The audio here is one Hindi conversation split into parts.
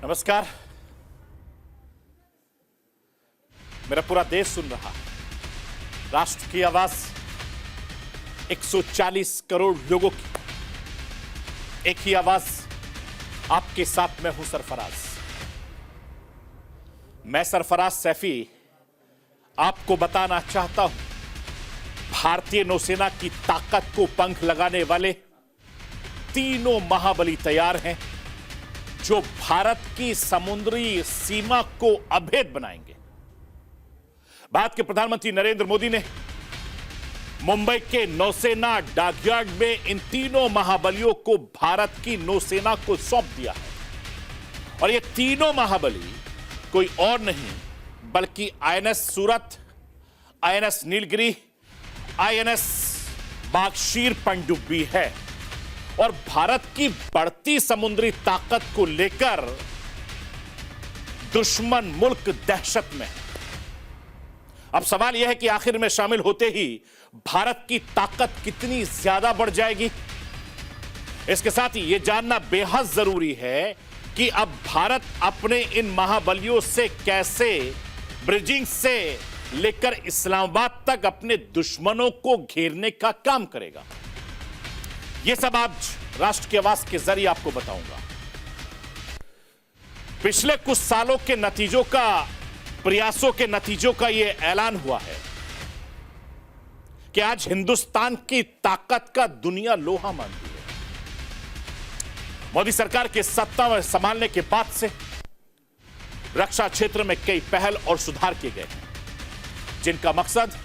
नमस्कार। मेरा पूरा देश सुन रहा है। राष्ट्र की आवाज 140 करोड़ लोगों की एक ही आवाज। आपके साथ मैं हूं सरफराज। मैं सरफराज सैफी आपको बताना चाहता हूं, भारतीय नौसेना की ताकत को पंख लगाने वाले तीनों महाबली तैयार हैं, जो भारत की समुद्री सीमा को अभेद बनाएंगे। भारत के प्रधानमंत्री नरेंद्र मोदी ने मुंबई के नौसेना डॉकयार्ड में इन तीनों महाबलियों को भारत की नौसेना को सौंप दिया है। और ये तीनों महाबली कोई और नहीं बल्कि आईएनएस सूरत, आईएनएस नीलगिरी, आईएनएस बागशीर पनडुब्बी है। और भारत की बढ़ती समुद्री ताकत को लेकर दुश्मन मुल्क दहशत में है। अब सवाल यह है कि आखिर में शामिल होते ही भारत की ताकत कितनी ज्यादा बढ़ जाएगी। इसके साथ ही यह जानना बेहद जरूरी है कि अब भारत अपने इन महाबलियों से कैसे ब्रिजिंग से लेकर इस्लामाबाद तक अपने दुश्मनों को घेरने का काम करेगा। यह सब आज राष्ट्र की आवाज के जरिए आपको बताऊंगा। पिछले कुछ सालों के प्रयासों के नतीजों का यह ऐलान हुआ है कि आज हिंदुस्तान की ताकत का दुनिया लोहा मानती है। मोदी सरकार के सत्ता संभालने के बाद से रक्षा क्षेत्र में कई पहल और सुधार किए गए हैं, जिनका मकसद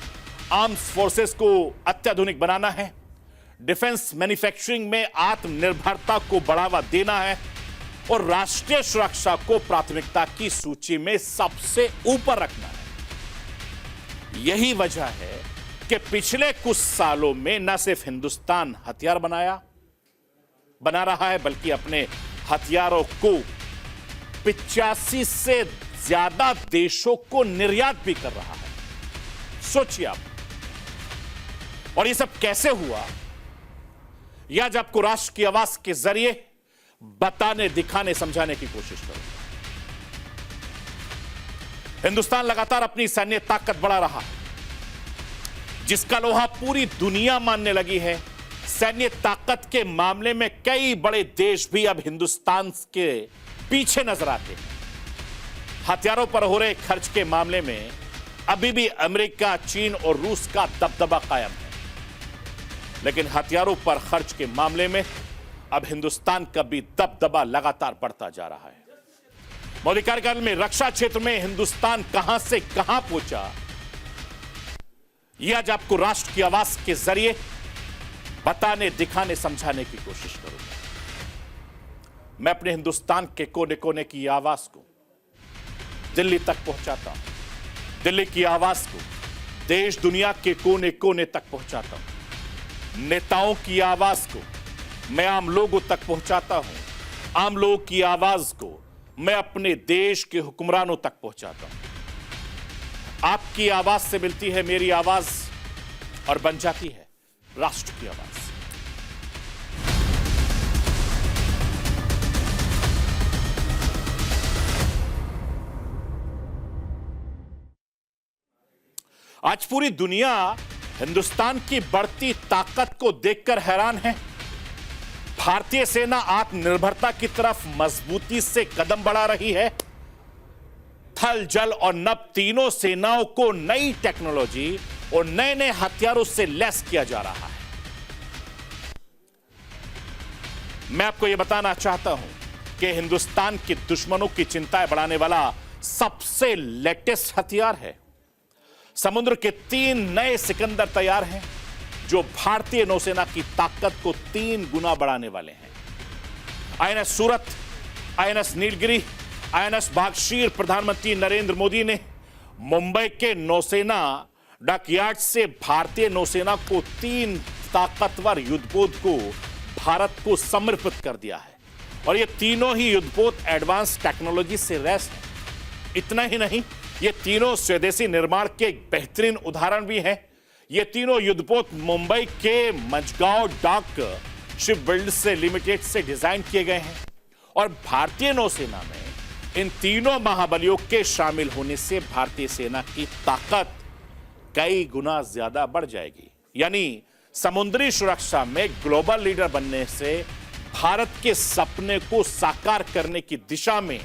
आर्म्स फोर्सेस को अत्याधुनिक बनाना है, डिफेंस मैन्युफैक्चरिंग में आत्मनिर्भरता को बढ़ावा देना है और राष्ट्रीय सुरक्षा को प्राथमिकता की सूची में सबसे ऊपर रखना है। यही वजह है कि पिछले कुछ सालों में न सिर्फ हिंदुस्तान हथियार बना रहा है, बल्कि अपने हथियारों को 85 से ज्यादा देशों को निर्यात भी कर रहा है। सोचिए आप। और यह सब कैसे हुआ, यह आज आपको राष्ट्र की आवाज के जरिए बताने, दिखाने, समझाने की कोशिश करूंगा। हिंदुस्तान लगातार अपनी सैन्य ताकत बढ़ा रहा है, जिसका लोहा पूरी दुनिया मानने लगी है। सैन्य ताकत के मामले में कई बड़े देश भी अब हिंदुस्तान के पीछे नजर आते हैं। हथियारों पर हो रहे खर्च के मामले में अभी भी अमेरिका, चीन और रूस का दबदबा कायम है, लेकिन हथियारों पर खर्च के मामले में अब हिंदुस्तान का भी दबदबा लगातार बढ़ता जा रहा है। मोदी कार्यकाल में रक्षा क्षेत्र में हिंदुस्तान कहां से कहां पहुंचा, यह आज आपको राष्ट्र की आवाज के जरिए बताने, दिखाने, समझाने की कोशिश करूंगा। मैं अपने हिंदुस्तान के कोने कोने की आवाज को दिल्ली तक पहुंचाता हूं, दिल्ली की आवाज को देश दुनिया के कोने कोने तक पहुंचाता हूं, नेताओं की आवाज को मैं आम लोगों तक पहुंचाता हूं, आम लोगों की आवाज को मैं अपने देश के हुक्मरानों तक पहुंचाता हूं। आपकी आवाज से मिलती है मेरी आवाज और बन जाती है राष्ट्र की आवाज। आज पूरी दुनिया हिंदुस्तान की बढ़ती ताकत को देखकर हैरान है। भारतीय सेना आत्मनिर्भरता की तरफ मजबूती से कदम बढ़ा रही है। थल, जल और नभ तीनों सेनाओं को नई टेक्नोलॉजी और नए नए हथियारों से लैस किया जा रहा है। मैं आपको यह बताना चाहता हूं कि हिंदुस्तान के दुश्मनों की चिंताएं बढ़ाने वाला सबसे लेटेस्ट हथियार है। समुद्र के 3 नए सिकंदर तैयार हैं, जो भारतीय नौसेना की ताकत को 3 गुना बढ़ाने वाले हैं। आईएनएस सूरत, आईएनएस नीलगिरी, आईएनएस बागशीर प्रधानमंत्री नरेंद्र मोदी ने मुंबई के नौसेना डॉकयार्ड से भारतीय नौसेना को 3 ताकतवर युद्धपोत को भारत को समर्पित कर दिया है। और ये तीनों ही युद्धपोत एडवांस टेक्नोलॉजी से लैस हैं। इतना ही नहीं, ये तीनों स्वदेशी निर्माण के एक बेहतरीन उदाहरण भी हैं। ये तीनों युद्धपोत मुंबई के मझगांव डॉक शिप बिल्ड से लिमिटेड से डिजाइन किए गए हैं और भारतीय नौसेना में इन तीनों महाबलियों के शामिल होने से भारतीय सेना की ताकत कई गुना ज्यादा बढ़ जाएगी। यानी समुद्री सुरक्षा में ग्लोबल लीडर बनने से भारत के सपने को साकार करने की दिशा में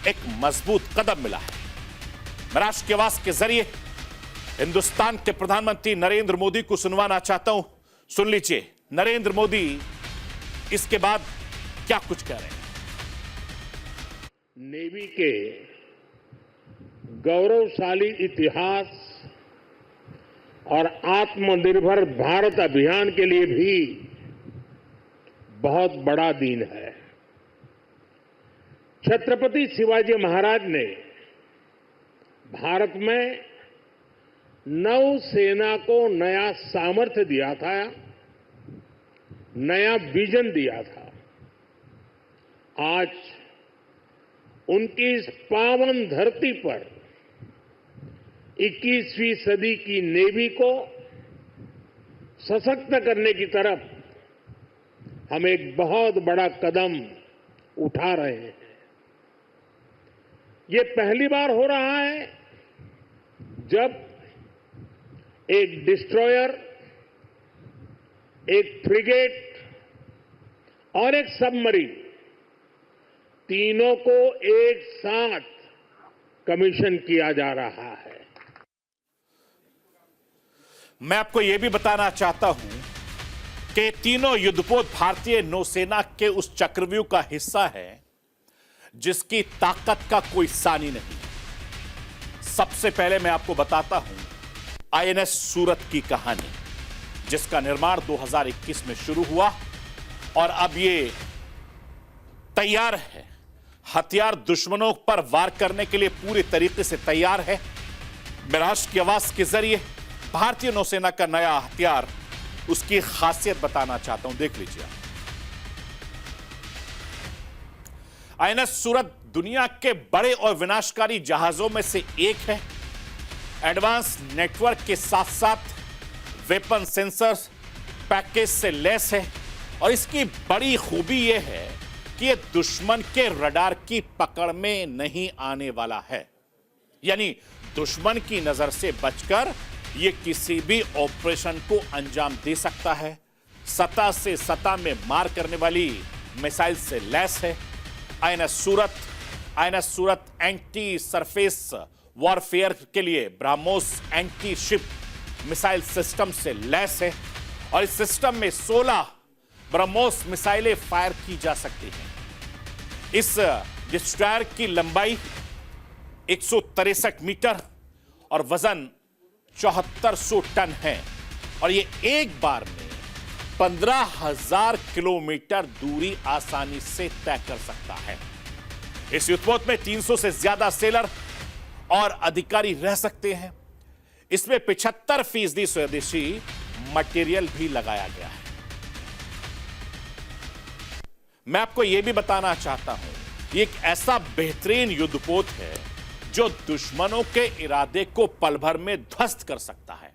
एक मजबूत कदम मिला है। मैं राष्ट्र की आवाज के जरिए हिंदुस्तान के प्रधानमंत्री नरेंद्र मोदी को सुनवाना चाहता हूं। सुन लीजिए नरेंद्र मोदी इसके बाद क्या कुछ कह रहे हैं। नेवी के गौरवशाली इतिहास और आत्मनिर्भर भारत अभियान के लिए भी बहुत बड़ा दिन है। छत्रपति शिवाजी महाराज ने भारत में नौसेना को नया सामर्थ्य दिया था, नया विजन दिया था। आज उनकी इस पावन धरती पर 21वीं सदी की नेवी को सशक्त करने की तरफ हम एक बहुत बड़ा कदम उठा रहे हैं। ये पहली बार हो रहा है जब एक डिस्ट्रॉयर, एक फ्रिगेट और एक सबमरीन तीनों को एक साथ कमीशन किया जा रहा है। मैं आपको यह भी बताना चाहता हूं कि तीनों युद्धपोत भारतीय नौसेना के उस चक्रव्यूह का हिस्सा है जिसकी ताकत का कोई सानी नहीं। सबसे पहले मैं आपको बताता हूं आईएनएस सूरत की कहानी, जिसका निर्माण 2021 में शुरू हुआ और अब ये तैयार है। हथियार दुश्मनों पर वार करने के लिए पूरी तरीके से तैयार है। मैं राष्ट्र की आवाज के जरिए भारतीय नौसेना का नया हथियार, उसकी खासियत बताना चाहता हूं। देख लीजिए, आईएनएस सूरत दुनिया के बड़े और विनाशकारी जहाजों में से एक है। एडवांस नेटवर्क के साथ साथ वेपन सेंसर पैकेज से लैस है और इसकी बड़ी खूबी यह है कि यह दुश्मन के रडार की पकड़ में नहीं आने वाला है। यानी दुश्मन की नजर से बचकर यह किसी भी ऑपरेशन को अंजाम दे सकता है। सतह से सतह में मार करने वाली मिसाइल से लैस है। आईएनएस सूरत एंटी सरफेस वॉरफेयर के लिए BrahMos anti ship missile system से लैस है और इस सिस्टम में 16 ब्रह्मोस मिसाइलें फायर की जा सकती हैं। इस डिस्ट्रॉयर की लंबाई 163 मीटर और वजन 7400 टन है और यह एक बार में 15,000 किलोमीटर दूरी आसानी से तय कर सकता है। इस युद्धपोत में 300 से ज्यादा सेलर और अधिकारी रह सकते हैं। इसमें 75% स्वदेशी मटेरियल भी लगाया गया है। मैं आपको यह भी बताना चाहता हूं, यह एक ऐसा बेहतरीन युद्धपोत है जो दुश्मनों के इरादे को पल भर में ध्वस्त कर सकता है।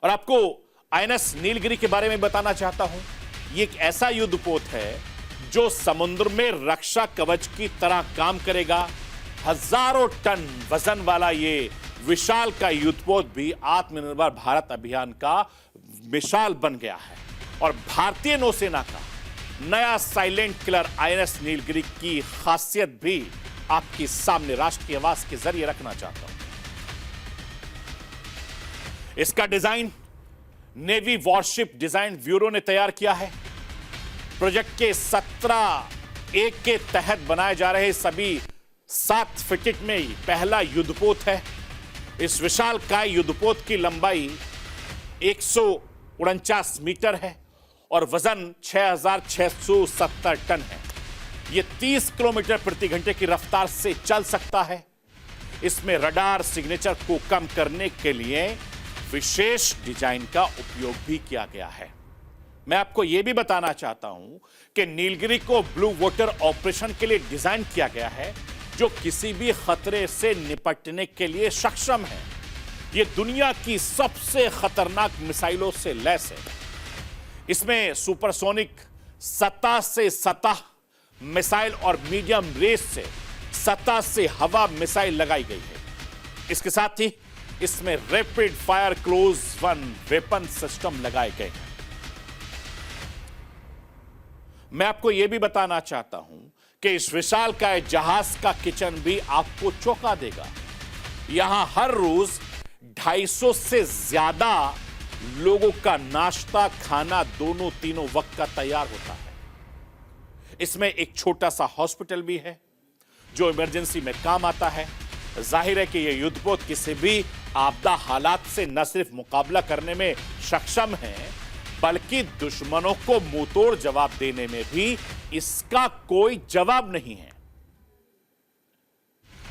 और आपको आईएनएस नीलगिरी के बारे में बताना चाहता हूं, यह एक ऐसा युद्धपोत है जो समुद्र में रक्षा कवच की तरह काम करेगा। हजारों टन वजन वाला यह विशाल का युद्धपोत भी आत्मनिर्भर भारत अभियान का मिसाल बन गया है और भारतीय नौसेना का नया साइलेंट किलर आईएनएस नीलगिरी की खासियत भी आपके सामने राष्ट्र की आवाज के जरिए रखना चाहता हूं। इसका design navy worship design bureau ने तैयार किया है। प्रोजेक्ट के 17A के तहत बनाए जा रहे सभी 7 फ्रिगेट में ही पहला युद्धपोत है। इस विशाल काय युद्धपोत की लंबाई 149 मीटर है और वजन 6,670 टन है। यह 30 किलोमीटर प्रति घंटे की रफ्तार से चल सकता है। इसमें रडार सिग्नेचर को कम करने के लिए विशेष डिजाइन का उपयोग भी किया गया है। मैं आपको यह भी बताना चाहता हूं कि नीलगिरी को ब्लू वाटर ऑपरेशन के लिए डिजाइन किया गया है, जो किसी भी खतरे से निपटने के लिए सक्षम है। यह दुनिया की सबसे खतरनाक मिसाइलों से लैस है। इसमें सुपरसोनिक सतह से सतह मिसाइल और मीडियम रेंज से सतह से हवा मिसाइल लगाई गई है। इसके साथ ही इसमें rapid fire close one weapon system लगाए गए हैं। मैं आपको यह भी बताना चाहता हूं कि इस विशालकाय जहाज का किचन भी आपको चौंका देगा। यहां हर रोज 250 से ज्यादा लोगों का नाश्ता खाना दोनों तीनों वक्त का तैयार होता है। इसमें एक छोटा सा हॉस्पिटल भी है जो इमरजेंसी में काम आता है। जाहिर है कि यह युद्धपोत किसी भी आपदा हालात से न सिर्फ मुकाबला करने में सक्षम है, बल्कि दुश्मनों को मुंहतोड़ जवाब देने में भी इसका कोई जवाब नहीं है।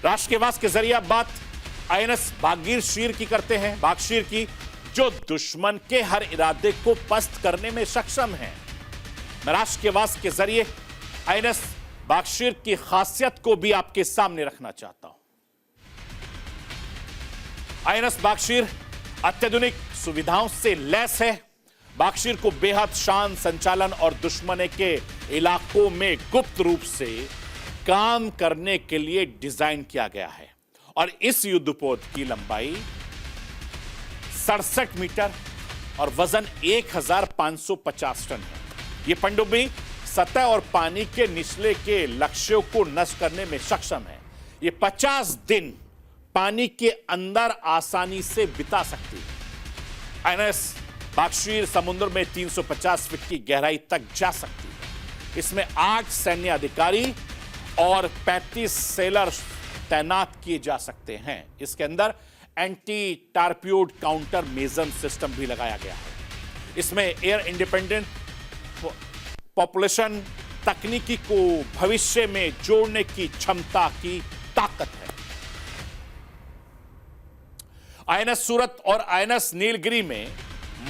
राष्ट्रवाद के जरिए आप बात आईएनएस भागीरथी की करते हैं, बागशीर की, जो दुश्मन के हर इरादे को पस्त करने में सक्षम है। मैं राष्ट्रवाद के जरिए आईएनएस बागशीर की खासियत को भी आपके सामने रखना चाहता हूं। आईएनएस बागशीर अत्याधुनिक सुविधाओं से लैस है। बागशीर को बेहद शांत संचालन और दुश्मन के इलाकों में गुप्त रूप से काम करने के लिए डिजाइन किया गया है और इस युद्धपोत की लंबाई 67 मीटर और वजन 1550 टन है। यह पनडुब्बी सतह और पानी के निचले के लक्ष्यों को नष्ट करने में सक्षम है। यह 50 दिन पानी के अंदर आसानी से बिता सकती है। आईएनएस बागशीर समुद्र में 350 फीट की गहराई तक जा सकती है। इसमें 8 सैन्य अधिकारी और 35 सेलर तैनात किए जा सकते हैं। इसके अंदर एंटी टारपियोड काउंटर मेजर सिस्टम भी लगाया गया है। इसमें एयर इंडिपेंडेंट पॉपुलेशन तकनीकी को भविष्य में जोड़ने की क्षमता की ताकत है। आईएनएस सूरत और आईएनएस नीलगिरी में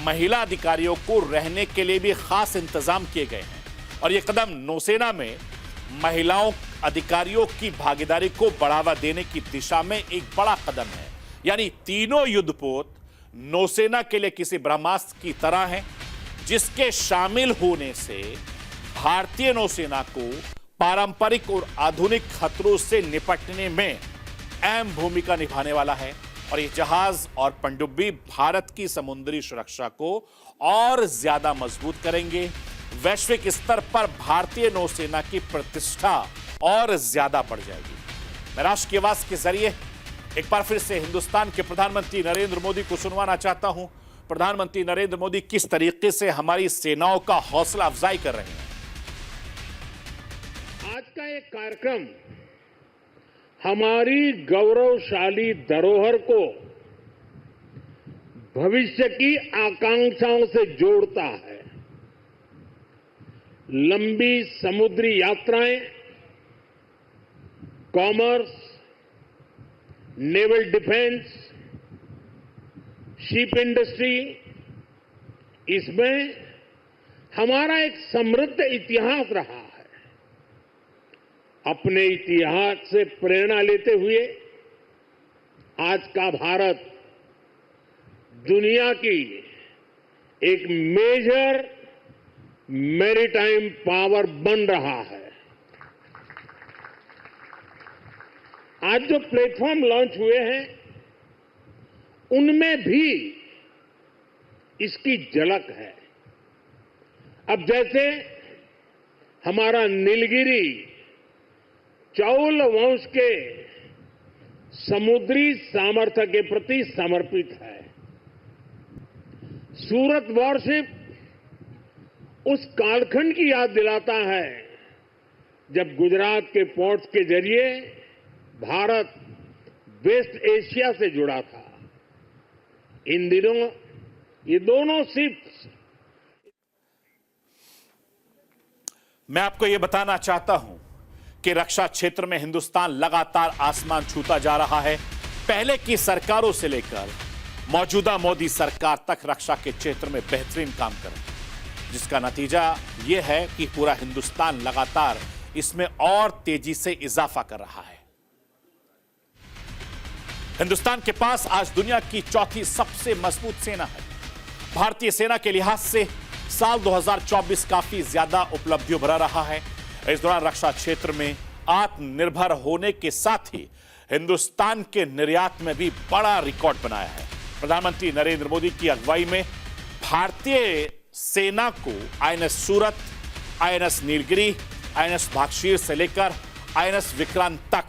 महिला अधिकारियों को रहने के लिए भी खास इंतजाम किए गए हैं और यह कदम नौसेना में महिलाओं अधिकारियों की भागीदारी को बढ़ावा देने की दिशा में एक बड़ा कदम है। यानी तीनों युद्धपोत नौसेना के लिए किसी ब्रह्मास्त्र की तरह हैं, जिसके शामिल होने से भारतीय नौसेना को पारंपरिक और आधुनिक खतरों से निपटने में अहम भूमिका निभाने वाला है और ये जहाज और पनडुब्बी भारत की समुद्री सुरक्षा को और ज्यादा मजबूत करेंगे। वैश्विक स्तर पर भारतीय नौसेना की प्रतिष्ठा और ज्यादा बढ़ जाएगी। मैं राष्ट्रवाद के जरिए एक बार फिर से हिंदुस्तान के प्रधानमंत्री नरेंद्र मोदी को सुनवाना चाहता हूं। प्रधानमंत्री नरेंद्र मोदी किस तरीके से हमारी सेनाओं का हौसला अफजाई कर रहे हैं। आज का ये कार्यक्रम हमारी गौरवशाली धरोहर को भविष्य की आकांक्षाओं से जोड़ता है। लंबी समुद्री यात्राएं, commerce, naval defence, ship industry, इसमें हमारा एक समृद्ध इतिहास रहा है। अपने इतिहास से प्रेरणा लेते हुए आज का भारत दुनिया की एक मेजर मैरीटाइम पावर बन रहा है। आज जो प्लेटफॉर्म लॉन्च हुए हैं उनमें भी इसकी झलक है। अब जैसे हमारा नीलगिरी चौल वंश के समुद्री सामर्थ्य के प्रति समर्पित है। सूरत वॉरशिप उस कालखंड की याद दिलाता है जब गुजरात के पोर्ट्स के जरिए भारत वेस्ट एशिया से जुड़ा था। इन दिनों ये दोनों शिप्स, मैं आपको यह बताना चाहता हूं कि रक्षा क्षेत्र में हिंदुस्तान लगातार आसमान छूता जा रहा है। पहले की सरकारों से लेकर मौजूदा मोदी सरकार तक रक्षा के क्षेत्र में बेहतरीन काम कर रही है, जिसका नतीजा यह है कि पूरा हिंदुस्तान लगातार इसमें और तेजी से इजाफा कर रहा है। हिंदुस्तान के पास आज दुनिया की चौथी सबसे मजबूत सेना है। भारतीय सेना के लिहाज से साल 2024 काफी ज्यादा उपलब्धियों भरा रहा है। इस दौरान रक्षा क्षेत्र में आत्मनिर्भर होने के साथ ही हिंदुस्तान के निर्यात में भी बड़ा रिकॉर्ड बनाया है। प्रधानमंत्री नरेंद्र मोदी की अगुवाई में भारतीय सेना को आईएनएस सूरत, आईएनएस नीलगिरी, आईएनएस भागशीर से लेकर आईएनएस विक्रांत तक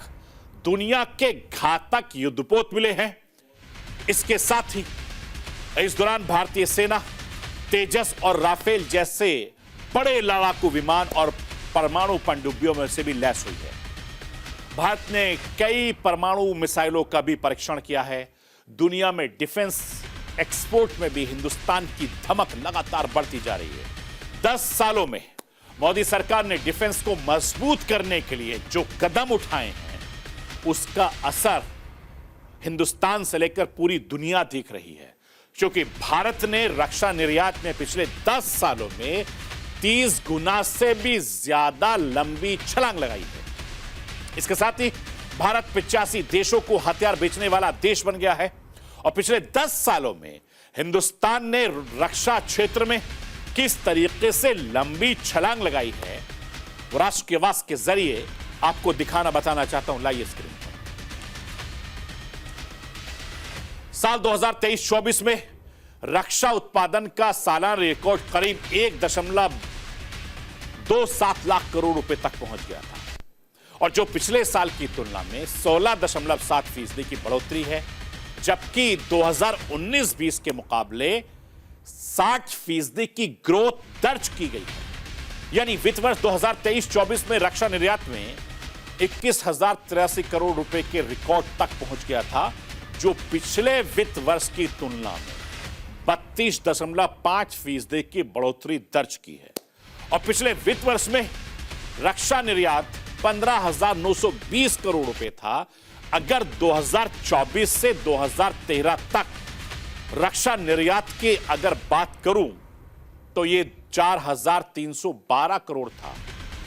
दुनिया के घातक युद्धपोत मिले हैं। इसके साथ ही इस दौरान भारतीय सेना तेजस और राफेल जैसे बड़े लड़ाकू विमान और परमाणु पनडुब्बियों में से भी लैस हुई है। भारत ने कई परमाणु मिसाइलों का भी परीक्षण किया है। दुनिया में डिफेंस एक्सपोर्ट में भी हिंदुस्तान की धमक लगातार बढ़ती जा रही है। 10 सालों में मोदी सरकार ने डिफेंस को मजबूत करने के लिए जो कदम उठाए हैं, उसका असर हिंदुस्तान से लेकर पूरी दुनिया देख रही है, क्योंकि भारत ने रक्षा निर्यात में पिछले 10 सालों में 30 गुना से भी ज्यादा लंबी छलांग लगाई है। इसके साथ ही भारत 85 देशों को हथियार बेचने वाला देश बन गया है और पिछले 10 सालों में हिंदुस्तान ने रक्षा क्षेत्र में किस तरीके से लंबी छलांग लगाई है, वो राष्ट्र के आवाज के जरिए आपको दिखाना बताना चाहता हूं। लाइए स्क्रीन पर। साल 2023-24 में रक्षा उत्पादन का सालाना रिकॉर्ड करीब 1.27 लाख करोड़ रुपए तक पहुंच गया था और जो पिछले साल की तुलना में 16.7% की बढ़ोतरी है, जबकि 2019-20 के मुकाबले 60% की ग्रोथ दर्ज की गई है। यानी वित्त वर्ष 2023-24 में रक्षा निर्यात में 21,083 करोड़ रुपए के रिकॉर्ड तक पहुंच गया था, जो पिछले वित्त वर्ष की तुलना में 32.5% की बढ़ोतरी दर्ज की है। और पिछले वित्त वर्ष में रक्षा निर्यात 15,920 करोड़ रुपए था। अगर 2024 से 2013 तक रक्षा निर्यात की अगर बात करूं तो ये 4,312 करोड़ था।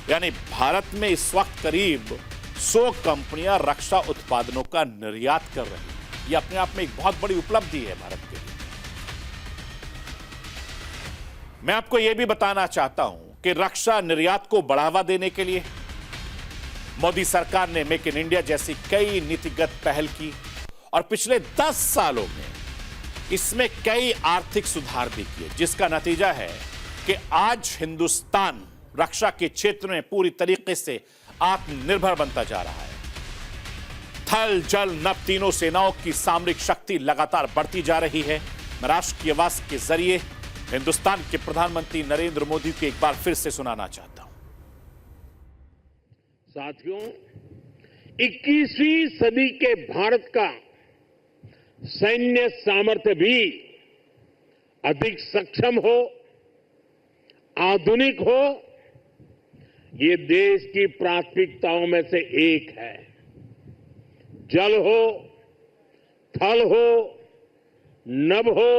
यानी भारत में इस वक्त करीब 100 कंपनियां रक्षा उत्पादनों का निर्यात कर रही हैं। यह अपने आप में एक बहुत बड़ी उपलब्धि है भारत के लिए। मैं आपको यह भी बताना चाहता हूं कि रक्षा निर्यात को बढ़ावा देने के लिए मोदी सरकार ने मेक इन इंडिया जैसी कई नीतिगत पहल की और पिछले 10 सालों में इसमें कई आर्थिक सुधार भी किए, जिसका नतीजा है कि आज हिंदुस्तान रक्षा के क्षेत्र में पूरी तरीके से आत्मनिर्भर बनता जा रहा है। थल, जल, नभ तीनों सेनाओं की सामरिक शक्ति लगातार बढ़ती जा रही है। मैं राष्ट्र की आवाज के जरिए हिंदुस्तान के प्रधानमंत्री नरेंद्र मोदी को एक बार फिर से सुनाना चाहता हूं। साथियों, 21वीं सदी के भारत का सैन्य सामर्थ्य भी अधिक सक्षम हो, आधुनिक हो, ये देश की प्राथमिकताओं में से एक है। जल हो, थल हो, नभ हो,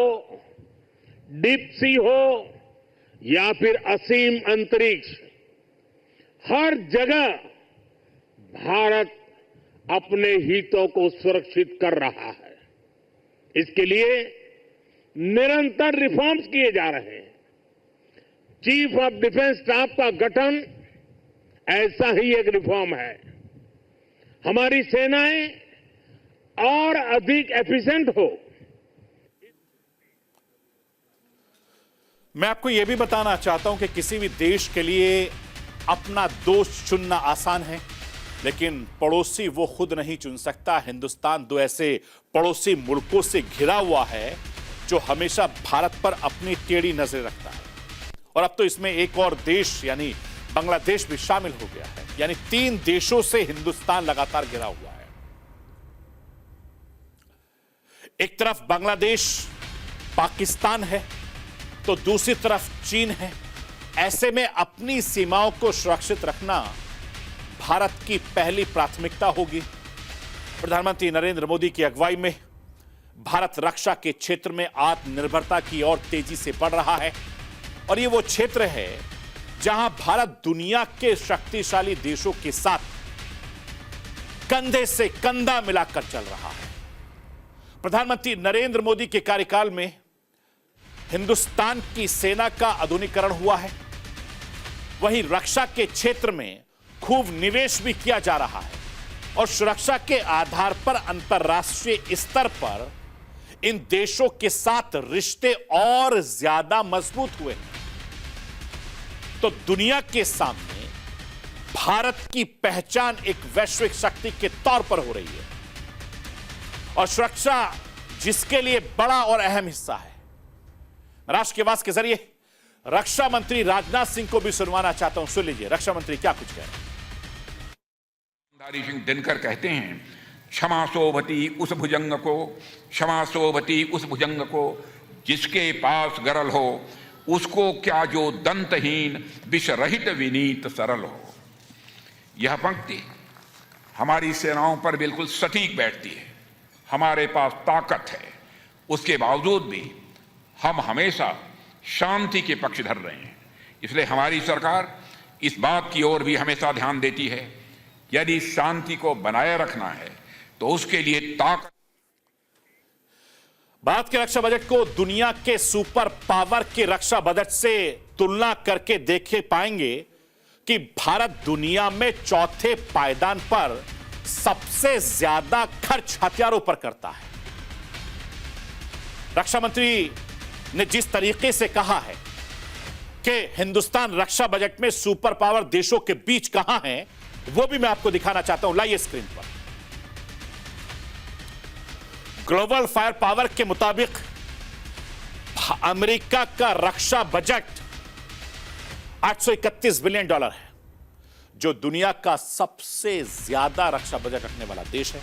डीप सी हो या फिर असीम अंतरिक्ष, हर जगह भारत अपने हितों को सुरक्षित कर रहा है। इसके लिए निरंतर रिफॉर्म्स किए जा रहे हैं। चीफ ऑफ डिफेंस स्टाफ का गठन ऐसा ही एक रिफॉर्म है। हमारी सेनाएं और अधिक एफिशिएंट हो। मैं आपको यह भी बताना चाहता हूं कि किसी भी देश के लिए अपना दोस्त चुनना आसान है, लेकिन पड़ोसी वो खुद नहीं चुन सकता। हिंदुस्तान 2 ऐसे पड़ोसी मुल्कों से घिरा हुआ है जो हमेशा भारत पर अपनी टेढ़ी नजर रखता है और अब तो इसमें एक और देश यानी बांग्लादेश भी शामिल हो गया है। यानी 3 देशों से हिंदुस्तान लगातार घिरा हुआ है। एक तरफ बांग्लादेश, पाकिस्तान है तो दूसरी तरफ चीन है। ऐसे में अपनी सीमाओं को सुरक्षित रखना भारत की पहली प्राथमिकता होगी। प्रधानमंत्री नरेंद्र मोदी की अगुवाई में भारत रक्षा के क्षेत्र में आत्मनिर्भरता की ओर तेजी से बढ़ रहा है और ये वो क्षेत्र है जहां भारत दुनिया के शक्तिशाली देशों के साथ कंधे से कंधा मिलाकर चल रहा है। प्रधानमंत्री नरेंद्र मोदी के कार्यकाल में हिंदुस्तान की सेना का आधुनिकीकरण हुआ है। वहीं रक्षा के क्षेत्र में खूब निवेश भी किया जा रहा है और सुरक्षा के आधार पर अंतर्राष्ट्रीय स्तर पर इन देशों के साथ रिश्ते और ज्यादा मजबूत हुए हैं। तो दुनिया के सामने भारत की पहचान एक वैश्विक शक्ति के तौर पर हो रही है और सुरक्षा जिसके लिए बड़ा और अहम हिस्सा है। राष्ट्र के आवाज के जरिए रक्षा मंत्री राजनाथ सिंह को भी सुनवाना चाहता हूं। सुन लीजिए रक्षा मंत्री क्या कुछ कह रहे हैं। धारी सिंह दिनकर कहते हैं, क्षमा सोभती उस भुजंग को, क्षमा सोभती उस भुजंग को, जिसके पास गरल हो, उसको क्या जो दंतहीन विष रहित विनीत सरल हो। यह पंक्ति हमारी सेनाओं पर बिल्कुल सटीक बैठती है। हमारे पास ताकत है, उसके बावजूद भी हम हमेशा शांति के पक्षधर रहे हैं। इसलिए हमारी सरकार इस बात की ओर भी हमेशा ध्यान देती है, यदि शांति को बनाए रखना है तो उसके लिए ताकत। भारत के रक्षा बजट को दुनिया के सुपर पावर के रक्षा बजट से तुलना करके देखे पाएंगे कि भारत दुनिया में चौथे पायदान पर सबसे ज्यादा खर्च हथियारों पर करता है। रक्षा मंत्री ने जिस तरीके से कहा है कि हिंदुस्तान रक्षा बजट में सुपर पावर देशों के बीच कहां है, वो भी मैं आपको दिखाना चाहता हूं। लाइए स्क्रीन पर। ग्लोबल फायर पावर के मुताबिक अमेरिका का रक्षा बजट $831 बिलियन है, जो दुनिया का सबसे ज्यादा रक्षा बजट रखने वाला देश है।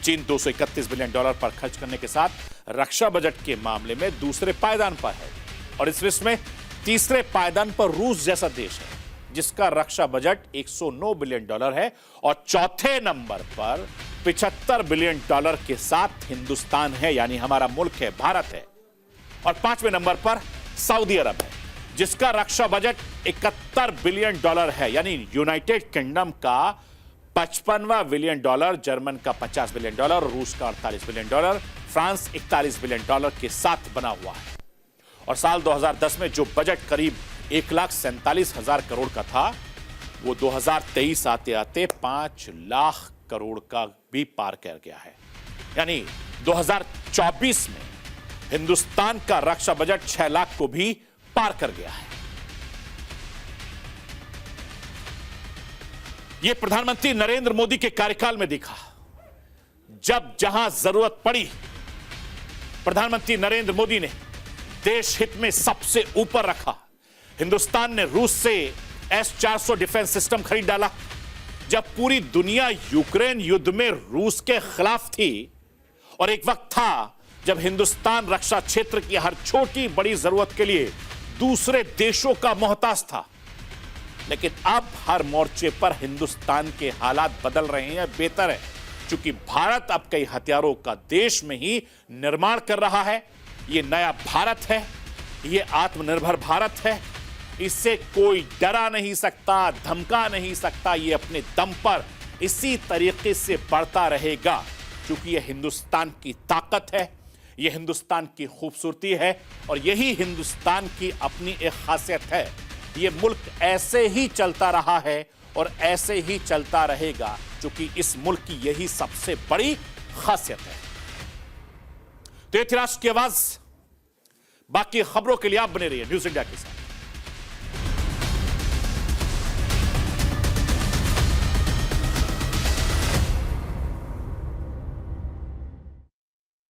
चीन $231 बिलियन पर खर्च करने के साथ रक्षा बजट के मामले में दूसरे पायदान पर है और इस लिस्ट में तीसरे पायदान पर रूस जैसा देश है जिसका रक्षा बजट $109 बिलियन है और चौथे नंबर पर $75 बिलियन के साथ हिंदुस्तान है, यानी हमारा मुल्क है, भारत है। और पांचवें नंबर पर सऊदी अरब है जिसका रक्षा बजट $71 बिलियन है, यानी यूनाइटेड किंगडम का 55वां बिलियन, जर्मन का $50 बिलियन, रूस का $48 बिलियन, फ्रांस $41 बिलियन के साथ बना हुआ है। और साल 2010 में जो बजट करीब 1,47,000 करोड़ का था, वो 2023 आते आते 5 लाख करोड़ का भी पार कर गया है। यानी 2024 में हिंदुस्तान का रक्षा बजट 6 लाख को भी पार कर गया है। यह प्रधानमंत्री नरेंद्र मोदी के कार्यकाल में दिखा। जब जहां जरूरत पड़ी, प्रधानमंत्री नरेंद्र मोदी ने देश हित में सबसे ऊपर रखा। हिंदुस्तान ने रूस से S-400 डिफेंस सिस्टम खरीद डाला। जब पूरी दुनिया यूक्रेन युद्ध में रूस के खिलाफ थी और एक वक्त था जब हिंदुस्तान रक्षा क्षेत्र की हर छोटी बड़ी जरूरत के लिए दूसरे देशों का मोहताज था, लेकिन अब हर मोर्चे पर हिंदुस्तान के हालात बदल रहे हैं, बेहतर है, क्योंकि भारत अब कई हथियारों का देश में ही निर्माण कर रहा है। यह नया भारत है, यह आत्मनिर्भर भारत है। इससे कोई डरा नहीं सकता, धमका नहीं सकता। यह अपने दम पर इसी तरीके से बढ़ता रहेगा, क्योंकि यह हिंदुस्तान की ताकत है, यह हिंदुस्तान की खूबसूरती है और यही हिंदुस्तान की अपनी एक खासियत है। यह मुल्क ऐसे ही चलता रहा है और ऐसे ही चलता रहेगा, क्योंकि इस मुल्क की यही सबसे बड़ी खासियत है। तो ये थी राष्ट्र की आवाज। बाकी खबरों के लिए आप बने रहिए न्यूज़ इंडिया के साथ।